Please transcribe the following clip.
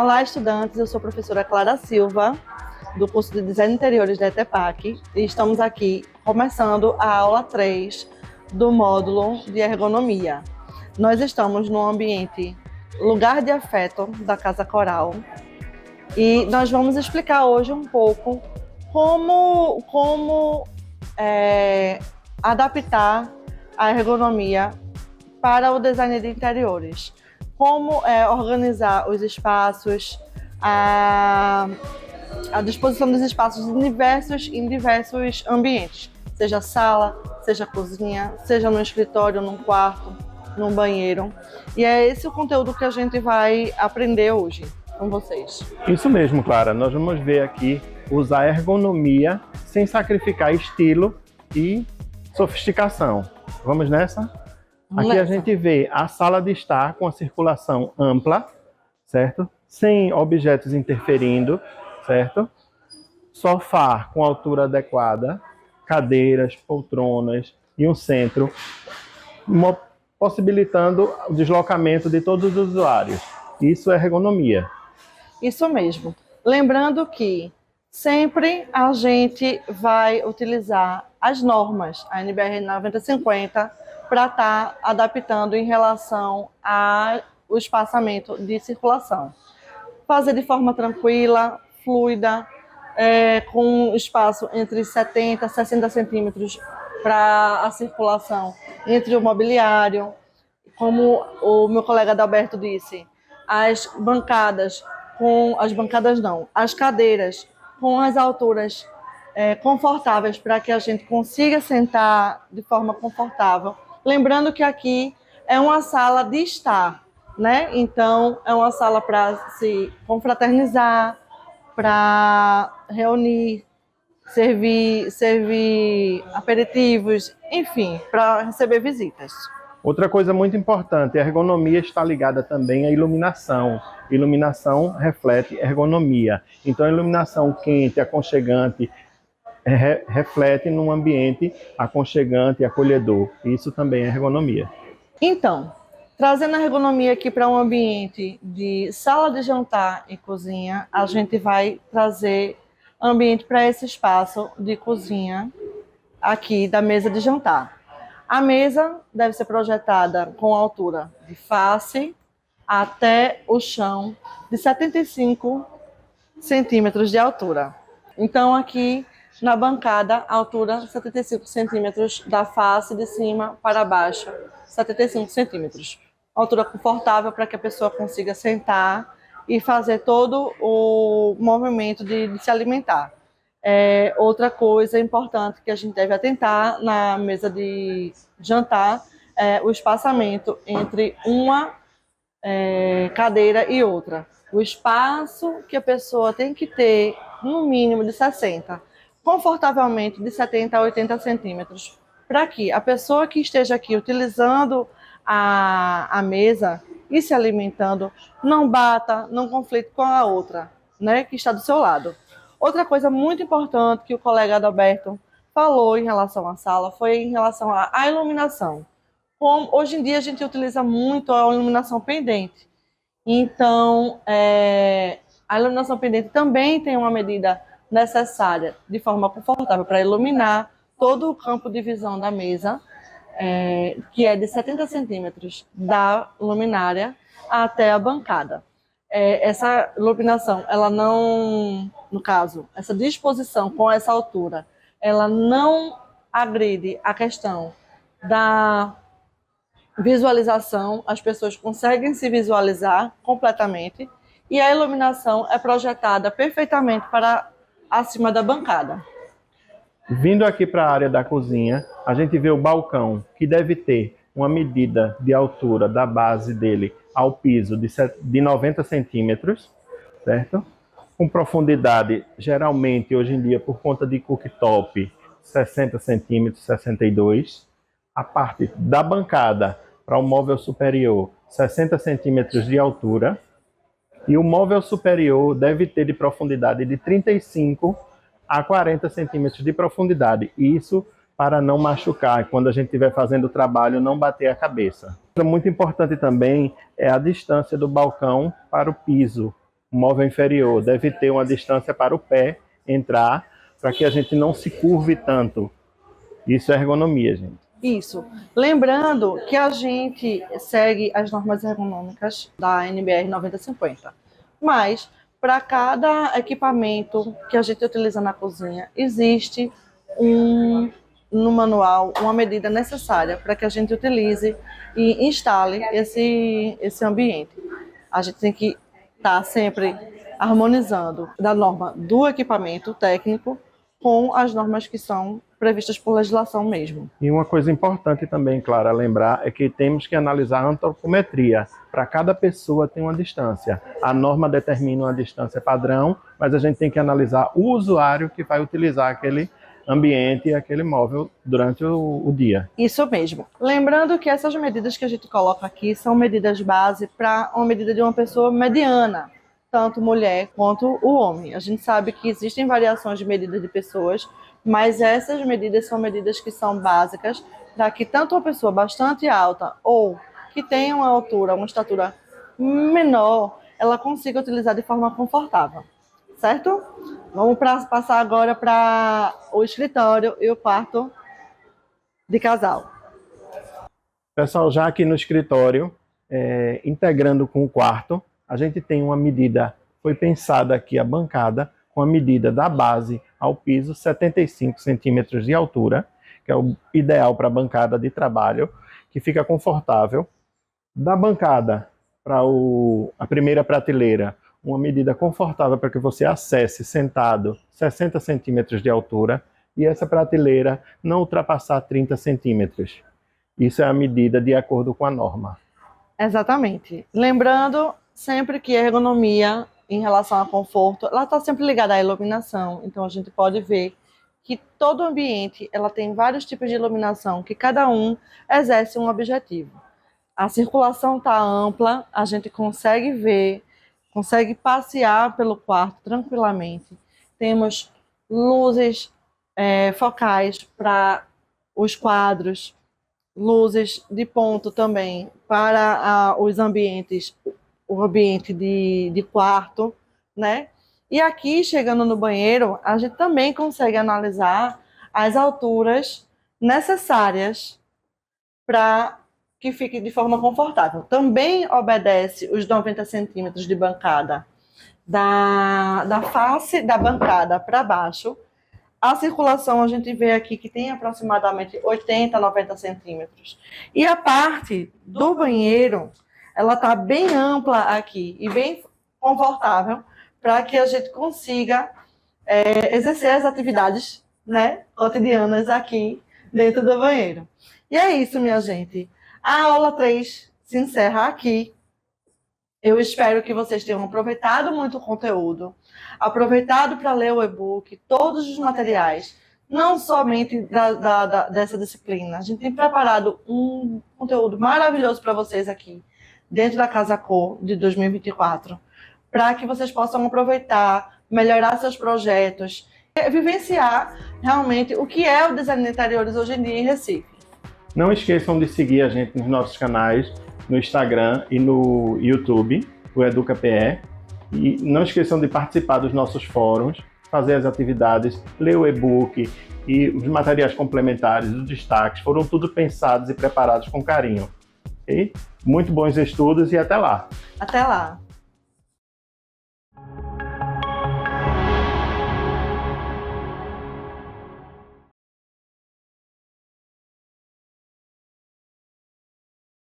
Olá, estudantes. Eu sou a professora Clara Silva, do curso de Design de Interiores da ETEPAC, e estamos aqui começando a aula 3 do módulo de ergonomia. Nós estamos no ambiente Lugar de Afeto da Casa Coral e nós vamos explicar hoje um pouco como adaptar a ergonomia para o design de interiores. Como organizar os espaços, a disposição dos espaços em diversos ambientes, seja sala, seja cozinha, seja no escritório, num quarto, num banheiro. E é esse o conteúdo que a gente vai aprender hoje com vocês. Isso mesmo, Clara. Nós vamos ver aqui usar ergonomia sem sacrificar estilo e sofisticação. Vamos nessa? Aqui a gente vê a sala de estar com a circulação ampla, certo? Sem objetos interferindo, certo? Sofá com altura adequada, cadeiras, poltronas e um centro, possibilitando o deslocamento de todos os usuários. Isso é ergonomia. Isso mesmo. Lembrando que sempre a gente vai utilizar as normas, a NBR 9050, para estar adaptando em relação ao espaçamento de circulação. Fazer de forma tranquila, fluida, com espaço entre 70 e 60 centímetros para a circulação entre o mobiliário. Como o meu colega Adalberto disse, as cadeiras com as alturas confortáveis para que a gente consiga sentar de forma confortável. Lembrando que aqui é uma sala de estar, né? Então, é uma sala para se confraternizar, para reunir, servir aperitivos, enfim, para receber visitas. Outra coisa muito importante, a ergonomia está ligada também à iluminação. Iluminação reflete ergonomia. Então, a iluminação quente, aconchegante, reflete num ambiente aconchegante e acolhedor. Isso também é ergonomia. Então, trazendo a ergonomia aqui para um ambiente de sala de jantar e cozinha, a gente vai trazer ambiente para esse espaço de cozinha aqui da mesa de jantar. A mesa deve ser projetada com altura de face até o chão de 75 centímetros de altura. Então, aqui na bancada, altura 75 centímetros da face de cima para baixo, 75 centímetros. Altura confortável para que a pessoa consiga sentar e fazer todo o movimento de se alimentar. Outra coisa importante que a gente deve atentar na mesa de jantar é o espaçamento entre uma cadeira e outra. O espaço que a pessoa tem que ter, no mínimo de 60, confortavelmente de 70 a 80 centímetros, para que a pessoa que esteja aqui utilizando a mesa e se alimentando não bata, não conflite com a outra, né, que está do seu lado. Outra coisa muito importante que o colega Adalberto falou em relação à sala foi em relação à iluminação. Hoje em dia a gente utiliza muito a iluminação pendente. Então, a iluminação pendente também tem uma medida necessária de forma confortável para iluminar todo o campo de visão da mesa, que é de 70 centímetros da luminária até a bancada. Essa iluminação, ela não, no caso, essa disposição com essa altura, ela não agride a questão da visualização, as pessoas conseguem se visualizar completamente e a iluminação é projetada perfeitamente para acima da bancada. Vindo aqui para a área da cozinha, a gente vê o balcão, que deve ter uma medida de altura da base dele ao piso de 90 centímetros, certo? Com profundidade, geralmente, hoje em dia, por conta de cooktop, 60 centímetros, 62. A parte da bancada para o móvel superior, 60 centímetros de altura. E o móvel superior deve ter de profundidade de 35 a 40 centímetros de profundidade. Isso para não machucar, quando a gente estiver fazendo o trabalho, não bater a cabeça. Muito importante também é a distância do balcão para o piso. o móvel inferior deve ter uma distância para o pé entrar, para que a gente não se curve tanto. Isso é ergonomia, gente. Isso. Lembrando que a gente segue as normas ergonômicas da NBR 9050. Mas, para cada equipamento que a gente utiliza na cozinha, existe no manual uma medida necessária para que a gente utilize e instale esse ambiente. A gente tem que estar sempre harmonizando da norma do equipamento técnico com as normas que são previstas por legislação mesmo. E uma coisa importante também, Clara, lembrar é que temos que analisar a antropometria. Para cada pessoa tem uma distância. A norma determina uma distância padrão, mas a gente tem que analisar o usuário que vai utilizar aquele ambiente e aquele móvel durante o dia. Isso mesmo. Lembrando que essas medidas que a gente coloca aqui são medidas base para uma medida de uma pessoa mediana, tanto mulher quanto o homem. A gente sabe que existem variações de medidas de pessoas, mas essas medidas são medidas que são básicas para que tanto uma pessoa bastante alta ou que tenha uma altura, uma estatura menor, ela consiga utilizar de forma confortável, certo? Vamos passar agora para o escritório e o quarto de casal. Pessoal, já aqui no escritório, integrando com o quarto, a gente tem uma medida, foi pensada aqui a bancada, com a medida da base ao piso, 75 centímetros de altura, que é o ideal para a bancada de trabalho, que fica confortável. Da bancada para a primeira prateleira, uma medida confortável para que você acesse sentado, 60 centímetros de altura, e essa prateleira não ultrapassar 30 centímetros. Isso é a medida de acordo com a norma. Exatamente. Lembrando sempre que a ergonomia em relação ao conforto, ela está sempre ligada à iluminação. Então a gente pode ver que todo ambiente ela tem vários tipos de iluminação, que cada um exerce um objetivo. A circulação está ampla, a gente consegue ver, consegue passear pelo quarto tranquilamente. Temos luzes focais para os quadros, luzes de ponto também para os ambientes, o ambiente de quarto, né? E aqui, chegando no banheiro, a gente também consegue analisar as alturas necessárias para que fique de forma confortável. Também obedece os 90 centímetros de bancada da face da bancada para baixo. A circulação a gente vê aqui que tem aproximadamente 80 a 90 centímetros. E a parte do banheiro, ela está bem ampla aqui e bem confortável para que a gente consiga exercer as atividades, né, cotidianas aqui dentro do banheiro. E é isso, minha gente. A aula 3 se encerra aqui. Eu espero que vocês tenham aproveitado muito o conteúdo, aproveitado para ler o e-book, todos os materiais, não somente dessa disciplina. A gente tem preparado um conteúdo maravilhoso para vocês aqui, dentro da Casa Cor de 2024, para que vocês possam aproveitar, melhorar seus projetos, vivenciar realmente o que é o design de interiores hoje em dia em Recife. Não esqueçam de seguir a gente nos nossos canais, no Instagram e no YouTube, o EducaPE. E não esqueçam de participar dos nossos fóruns, fazer as atividades, ler o e-book e os materiais complementares, os destaques, foram tudo pensados e preparados com carinho. Okay? Muito bons estudos e até lá! Até lá!